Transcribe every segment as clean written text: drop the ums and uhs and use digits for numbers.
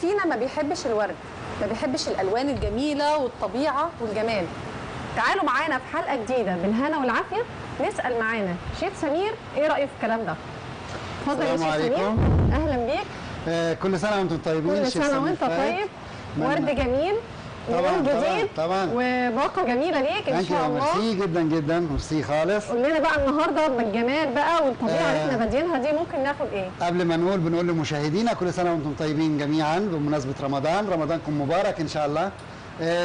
فينا ما بيحبش الورد، ما بيحبش الالوان الجميله والطبيعه والجمال. تعالوا معانا في حلقه جديده بالهنا والعافيه نسال معانا شيف سمير ايه رايه في الكلام ده. اتفضل يا شيف سمير. اهلا بيك. كل سنه وانتم طيبين. كل سنه وانت طيب. ورد جميل ولون جديد طبعا وباقه جميله ليك ان شاء الله. ميرسي جدا جدا، ميرسي خالص. قول لنا بقى النهارده بالجمال بقى والطبيعه اللي احنا بادينها دي ممكن ناخد ايه؟ قبل ما نقول بنقول لمشاهدينا كل سنه وانتم طيبين جميعا بمناسبه رمضان، رمضانكم مبارك ان شاء الله.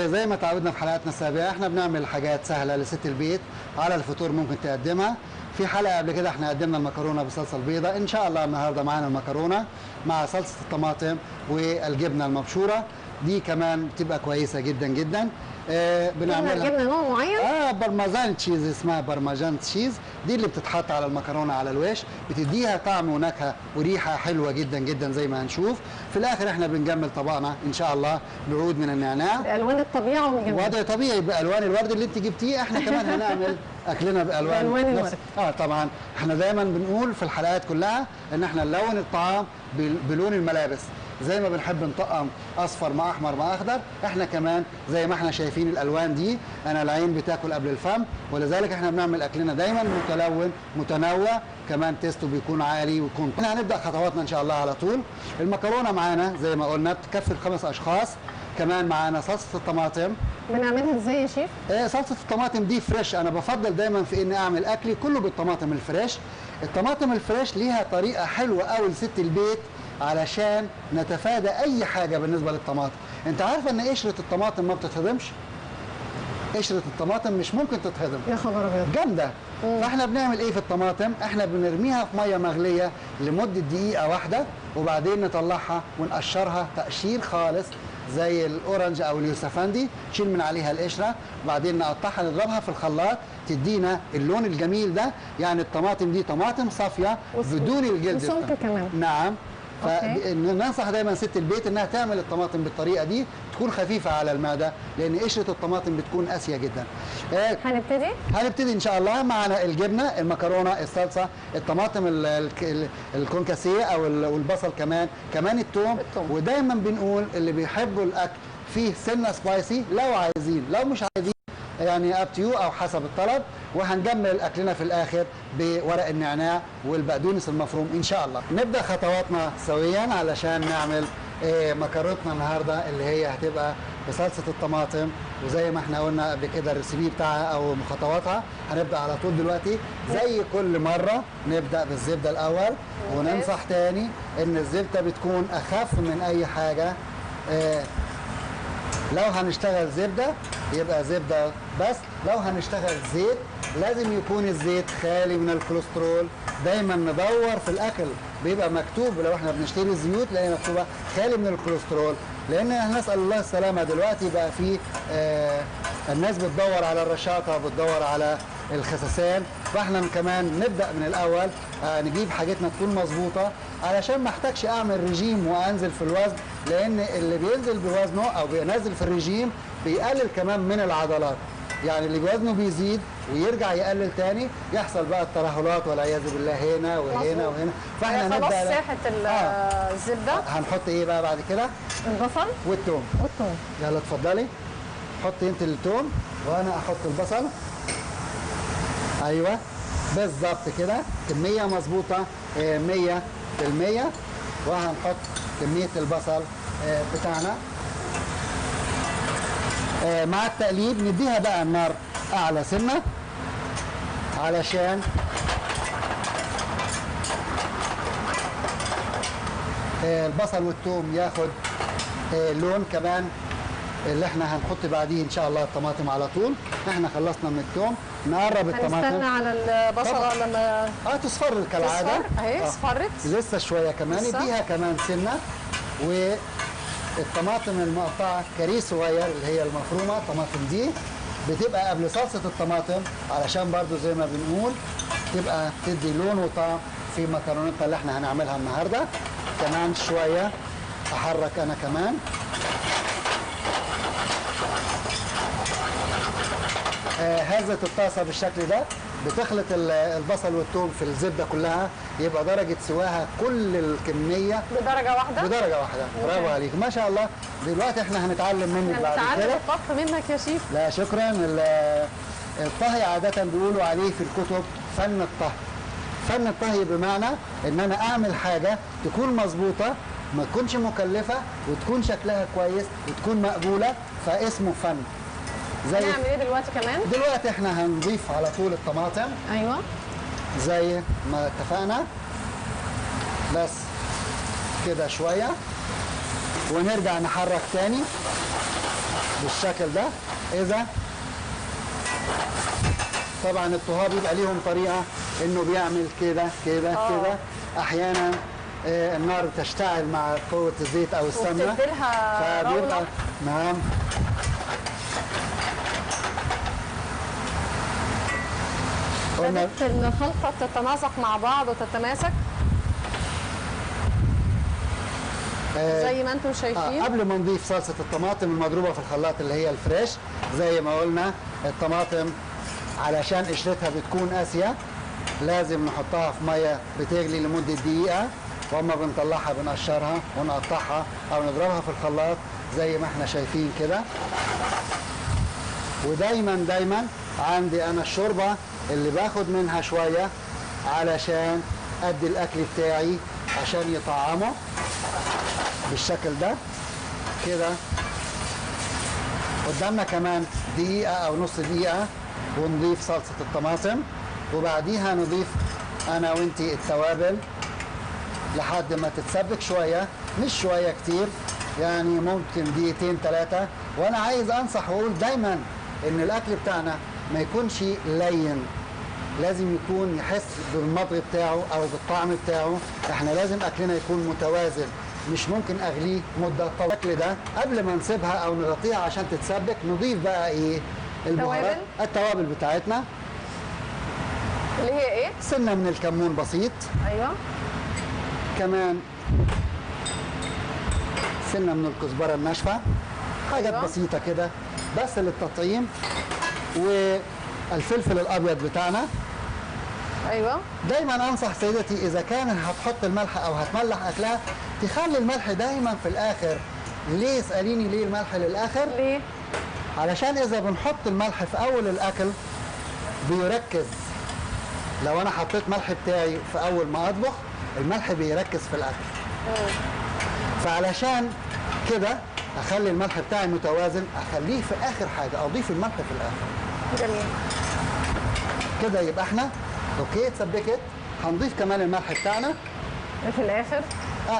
زي ما تعودنا في حلقاتنا السابقه احنا بنعمل حاجات سهله لست البيت على الفطور ممكن تقدمها. في حلقه قبل كده احنا قدمنا المكرونه بالصلصه البيضاء، ان شاء الله النهارده معانا المكرونه مع صلصه الطماطم والجبنه المبشوره، دي كمان بتبقى كويسه جدا جدا. بنعملها جبنه نوع معين؟ برمجان تشيز، اسمها برمجان تشيز، دي اللي بتتحط على المكرونه على الوش، بتديها طعم ونكهه وريحه حلوه جدا جدا زي ما هنشوف. في الاخر احنا بنجمل طبقنا ان شاء الله بعود من النعناع بالوان الطبيعه والجمال. وضع طبيعي بالوان الورد اللي انت جبتيه، احنا كمان هنعمل اكلنا بالوان الورد. طبعا احنا دايما بنقول في الحلقات كلها ان احنا نلون الطعام بلون الملابس، زي ما بنحب نطقم اصفر مع احمر مع اخضر، احنا كمان زي ما احنا شايفين الالوان دي، انا العين بتاكل قبل الفم، ولذلك احنا بنعمل اكلنا دايما متلون متنوع، كمان تيستو بيكون عالي ويكون. احنا هنبدا خطواتنا ان شاء الله على طول. المكرونه معانا زي ما قلنا بتكفي ل5 اشخاص، كمان معانا صلصه الطماطم. بنعملها ازاي يا شيف؟ صلصه الطماطم دي فريش، انا بفضل دايما في اني اعمل اكلي كله بالطماطم الفريش. الطماطم الفريش ليها طريقه حلوه قوي لست البيت علشان نتفادى اي حاجه بالنسبه للطماطم. انت عارفه ان قشره الطماطم ما بتتهضمش؟ قشره الطماطم مش ممكن تتهضم. يا خبر ابيض. جامده. فاحنا بنعمل ايه في الطماطم؟ احنا بنرميها في ميه مغليه لمده دقيقه واحده، وبعدين نطلعها ونقشرها تقشير خالص زي الاورنج او اليوسفندي، نشيل من عليها القشره، وبعدين نقطعها نضربها في الخلاط تدينا اللون الجميل ده. يعني الطماطم دي طماطم صافيه بدون الجلد. وسمك كمان. نعم. فننصح دايما ست البيت انها تعمل الطماطم بالطريقه دي، تكون خفيفه على المعده لان قشره الطماطم بتكون قاسيه جدا. هنبتدي ان شاء الله. معنا الجبنه، المكرونه، الصلصه، الطماطم الكونكاسيه او البصل، كمان الثوم. ودايما بنقول اللي بيحبوا الاكل فيه سنه سبايسي لو عايزين، لو مش عايزين يعني اب تو او حسب الطلب. وهنجمل اكلنا في الاخر بورق النعناع والبقدونس المفروم ان شاء الله. نبدا خطواتنا سويا علشان نعمل مكرونتنا النهارده اللي هي هتبقى بصلصه الطماطم، وزي ما احنا قلنا قبل كده الريسيبي بتاعها او خطواتها. هنبدا على طول دلوقتي زي كل مره نبدا بالزبده الاول، وننصح تاني ان الزبده بتكون اخف من اي حاجه. لو هنشتغل زبده يبقى زبده بس، لو هنشتغل زيت لازم يكون الزيت خالي من الكوليسترول. دايما ندور في الاكل بيبقى مكتوب، لو احنا بنشتري زيوت تلاقي مكتوبه خالي من الكوليسترول، لان نسال الله السلامه. دلوقتي بقى في الناس بتدور على الرشاقه، بتدور على الخسسان، فاحنا كمان نبدا من الاول نجيب حاجتنا تكون مظبوطه علشان ما احتاجش اعمل رجيم وانزل في الوزن، لان اللي بينزل بوزنه او بينزل في الرجيم بيقلل كمان من العضلات. يعني اللي وزنه بيزيد ويرجع يقلل تاني يحصل بقى الترهلات والعياذ بالله هنا وهنا وهنا. فاحنا نبدا خلاص ساحه الزبده. هنحط ايه بقى بعد كده؟ البصل والثوم. يلا اتفضلي حطي انت الثوم وانا احط البصل. ايوه بالظبط كده، كميه مظبوطه 100%. وهنحط كميه البصل بتاعنا مع التقليب. نديها بقى النار اعلى سنه علشان البصل والثوم ياخد لون كمان اللي احنا هنحط بعديه ان شاء الله الطماطم على طول. احنا خلصنا من الثوم، نقرب الطماطم. هنستنى على البصله لما تصفر كالعاده. تصفر اهي. اصفرت لسه شويه كمان. اديها كمان سنه. والطماطم المقطعه كريس صغير اللي هي المفرومه، الطماطم دي بتبقى قبل صلصه الطماطم علشان برضو زي ما بنقول تبقى تدي لون وطعم في مكرونتنا اللي احنا هنعملها النهارده. كمان شويه احرك انا كمان. هزت الطاسه بالشكل ده بتخلط البصل والثوم في الزبده كلها، يبقى درجه سواها كل الكميه بدرجه واحده. بدرجه واحده. برافو عليك ما شاء الله. دلوقتي احنا هنتعلم منك بعد كده. هنتعلم الطبخ منك يا شيف. لا شكرا. الطهي عاده بيقولوا عليه في الكتب فن الطهي. فن الطهي بمعنى ان انا اعمل حاجه تكون مظبوطه، ما تكونش مكلفه، وتكون شكلها كويس، وتكون مقبوله، فاسمه فن. هنعمل ايه دلوقتي كمان؟ دلوقتي احنا هنضيف على طول الطماطم. ايوه زي ما اتفقنا، بس كده شويه، ونرجع نحرك تاني بالشكل ده. اذا طبعا الطهاه بيبقى ليهم طريقه انه بيعمل كده كده كده. احيانا النار تشتعل مع قوه الزيت او السمنه وبتديلها رونق. نعم. بدأت الخلطة تتناسق مع بعض وتتماسك زي ما انتم شايفين. قبل ما نضيف صلصة الطماطم المضروبة في الخلاط اللي هي الفريش، زي ما قلنا الطماطم علشان قشرتها بتكون قاسية لازم نحطها في مية بتغلي لمدة دقيقة، واما بنطلعها بنقشرها ونقطعها او نضربها في الخلاط زي ما احنا شايفين كده. ودايما دايما عندي انا الشوربة اللي باخد منها شوية علشان ادي الاكل بتاعي عشان يطعمه بالشكل ده كده. قدامنا كمان دقيقة او نص دقيقة ونضيف صلصة الطماطم، وبعديها نضيف انا وانتي التوابل لحد ما تتسبك شوية، مش شوية كتير، يعني ممكن دقيقتين ثلاثة. وانا عايز انصح واقول دايما ان الاكل بتاعنا ما يكونش لين، لازم يكون يحس بالمضغ بتاعه او بالطعم بتاعه. احنا لازم اكلنا يكون متوازن، مش ممكن اغليه مده طويله. الاكل ده قبل ما نسيبها او نغطيها عشان تتسبك نضيف بقى ايه؟ البهارات، التوابل بتاعتنا اللي هي ايه؟ سنه من الكمون بسيط. ايوه. كمان سنه من الكزبره الناشفه، حاجات أيوة. بسيطه كده بس للتطعيم. والفلفل الابيض بتاعنا. ايوه. دايما انصح سيدتي اذا كان هتحط الملح او هتملح اكلها تخلي الملح دايما في الاخر. ليه؟ اساليني ليه الملح للاخر؟ ليه؟ علشان اذا بنحط الملح في اول الاكل بيركز. لو انا حطيت ملح بتاعي في اول ما اطبخ الملح بيركز في الاكل. فعلشان كده اخلي الملح بتاعي متوازن، اخليه في اخر حاجه، اضيف الملح في الاخر. جميل. كده يبقى احنا اوكي اتسبكت. هنضيف كمان الملح بتاعنا في الاخر.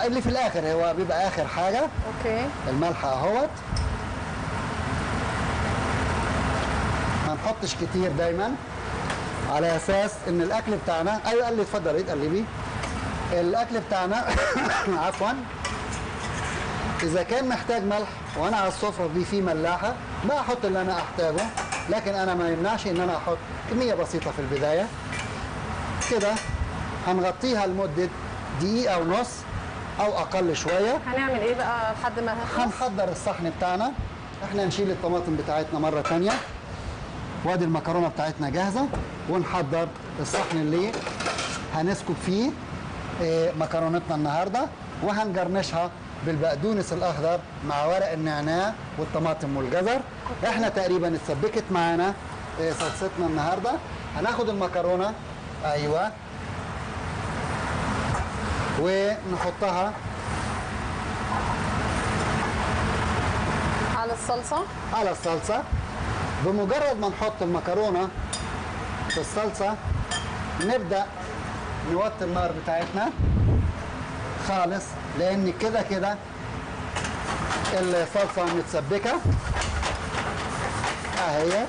اللي في الاخر هو بيبقى اخر حاجه. اوكي. الملح اهوت. ما نحطش كتير دايما على اساس ان الاكل بتاعنا. ايوه قال لي اتفضل اتقلبي. الاكل بتاعنا عفوا اذا كان محتاج ملح وانا على السفره دي في ملاحه ما احط اللي انا احتاجه، لكن انا ما يمنعش ان انا احط كميه بسيطه في البدايه كده. هنغطيها لمده دقيقه ونص او اقل شويه. هنعمل ايه بقى لحد ما هنحضر الصحن بتاعنا. احنا نشيل الطماطم بتاعتنا مره ثانيه، وادي المكرونه بتاعتنا جاهزه، ونحضر الصحن اللي هنسكب فيه مكرونتنا النهارده، وهنجرنشها بالبقدونس الاخضر مع ورق النعناع والطماطم والجزر. احنا تقريبا اتسبكت معانا صلصتنا النهارده. هناخد المكرونه ايوه ونحطها على الصلصه. بمجرد ما نحط المكرونه في الصلصه نبدا نوطي النار بتاعتنا خالص، لان كده كده الصلصه متسبكه اهي.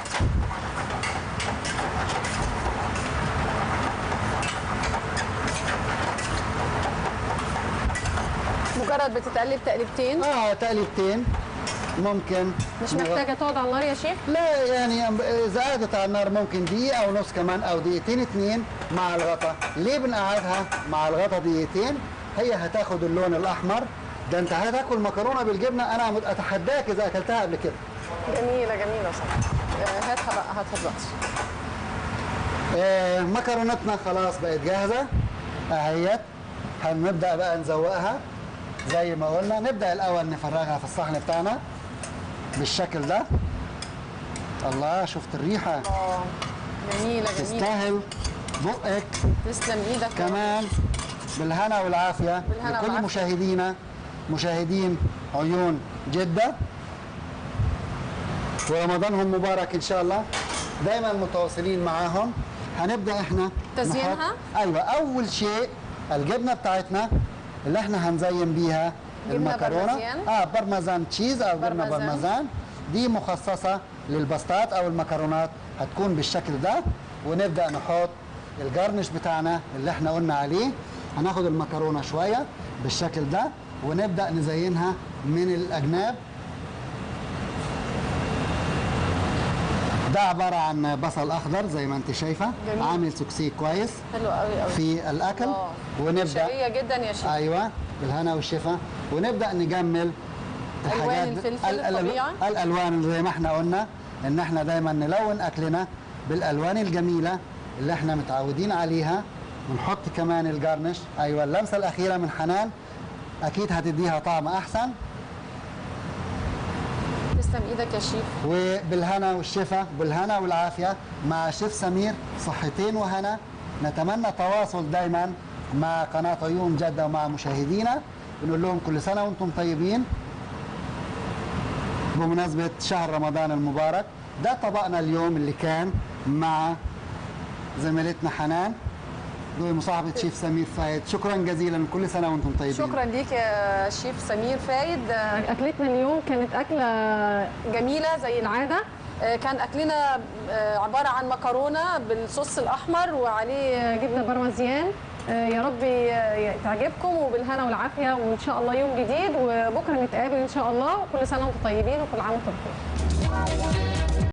مجرد بتتقلب تقليبتين. تقليبتين ممكن. مش محتاجه تقعد على النار يا شيف؟ لا يعني اذا قعدت على النار ممكن دقيقه ونص كمان او دقيقتين اتنين مع الغطا. ليه بنقعدها مع الغطا دقيقتين؟ هي هتاخد اللون الاحمر. ده انت هتاكل مكرونه بالجبنه انا اتحداك اذا اكلتها قبل كده. جميله جميله صح. هاتها بقى، هاتها دلوقتي. مكرونتنا خلاص بقت جاهزه اهيت. هنبدا بقى نزوقها زي ما قلنا. نبدا الاول نفرغها في الصحن بتاعنا بالشكل ده. الله، شفت الريحه؟ جميله جميله، تستاهل بقك. تسلم ايدك كمان بالهنا والعافيه لكل مشاهدينا، مشاهدين عيون جده، ورمضانهم مبارك ان شاء الله، دايما متواصلين معاهم. هنبدا احنا تزيينها. ايوه، اول شيء الجبنه بتاعتنا اللي احنا هنزين بيها المكرونه. برمزان تشيز او جبنه برمزان، دي مخصصه للبسطات او المكرونات، هتكون بالشكل ده. ونبدا نحط الجرنش بتاعنا اللي احنا قلنا عليه. هناخد المكرونه شويه بالشكل ده ونبدا نزينها من الاجناب. ده عباره عن بصل اخضر زي ما انت شايفه، جميل. عامل سكسي كويس، حلو قوي قوي في الاكل. ونبدا شهيه جدا يا شيخ. ايوه، بالهنا والشفا. ونبدا نجمل الوان الفلفل الطبيعي، الالوان زي ما احنا قلنا ان احنا دايما نلون اكلنا بالالوان الجميله اللي احنا متعودين عليها. ونحط كمان الجارنش. ايوه، اللمسه الاخيره من حنان اكيد هتديها طعم احسن. تسلم ايدك يا شيف. وبالهنا والشفا، بالهنا والعافيه مع شيف سمير. صحتين وهنا. نتمنى تواصل دايما مع قناه عيون جده ومع مشاهدينا. بنقول لهم كل سنه وانتم طيبين بمناسبه شهر رمضان المبارك. ده طبقنا اليوم اللي كان مع زميلتنا حنان بمصاحبه شيف سمير فايد. شكرا جزيلا، كل سنه وانتم طيبين. شكرا ليك يا شيف سمير فايد. اكلتنا اليوم كانت اكله جميله زي العاده. كان اكلنا عباره عن مكرونه بالصوص الاحمر وعليه جبنه برمزيان. يا رب تعجبكم وبالهنا والعافيه، وان شاء الله يوم جديد وبكره نتقابل ان شاء الله. وكل سنه وانتم طيبين وكل عام وانتم بخير.